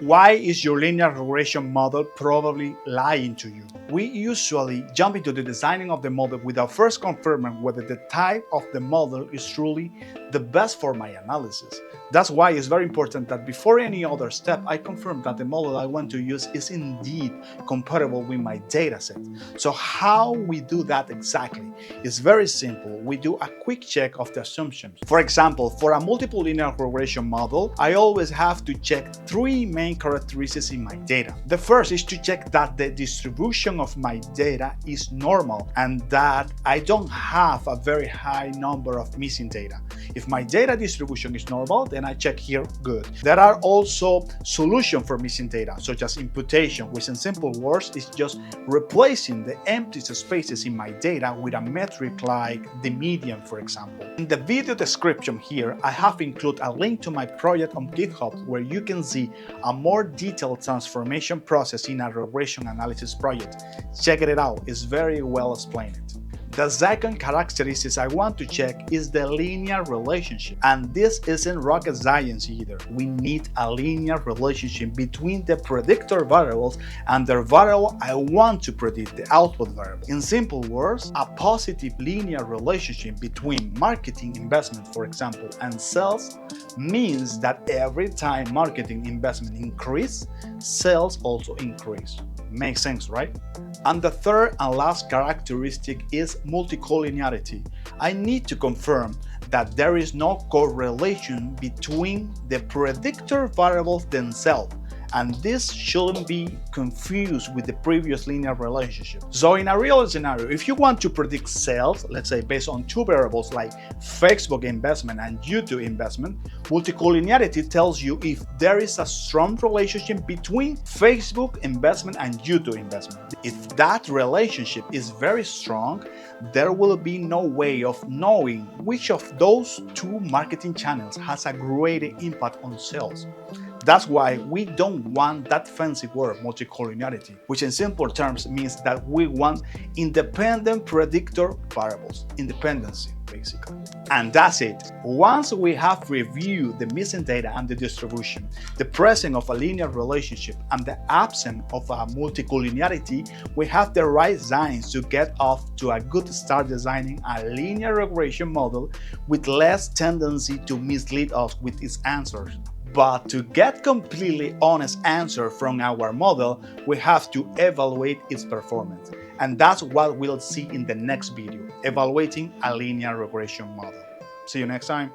Why is your linear regression model probably lying to you? We usually jump into the designing of the model without first confirming whether the type of the model is truly the best for my analysis. That's why it's very important that before any other step, I confirm that the model I want to use is indeed compatible with my dataset. So how we do that exactly? It's very simple. We do a quick check of the assumptions. For example, for a multiple linear regression model, I always have to check three main characteristics in my data. The first is to check that the distribution of my data is normal and that I don't have a very high number of missing data. If my data distribution is normal, then I check here good. There are also solutions for missing data, such as imputation, which in simple words is just replacing the empty spaces in my data with a metric like the median, for example. In the video description here, I have included a link to my project on GitHub where you can see a more detailed transformation process in a regression analysis project. Check it out, it's very well explained. The second characteristic I want to check is the linear relationship. And this isn't rocket science either. We need a linear relationship between the predictor variables and the variable I want to predict, the output variable. In simple words, a positive linear relationship between marketing investment, for example, and sales means that every time marketing investment increases, sales also increase. Makes sense, right? And the third and last characteristic is multicollinearity. I need to confirm that there is no correlation between the predictor variables themselves, and this shouldn't be confused with the previous linear relationship. So in a real scenario, if you want to predict sales, let's say based on two variables like Facebook investment and YouTube investment, multicollinearity tells you if there is a strong relationship between Facebook investment and YouTube investment. If that relationship is very strong, there will be no way of knowing which of those two marketing channels has a greater impact on sales. That's why we don't want that fancy word, multicollinearity, which in simple terms means that we want independent predictor variables, independency, basically. And that's it. Once we have reviewed the missing data and the distribution, the presence of a linear relationship, and the absence of a multicollinearity, we have the right signs to get off to a good start designing a linear regression model with less tendency to mislead us with its answers. But to get completely honest answer from our model, we have to evaluate its performance. And that's what we'll see in the next video, evaluating a linear regression model. See you next time.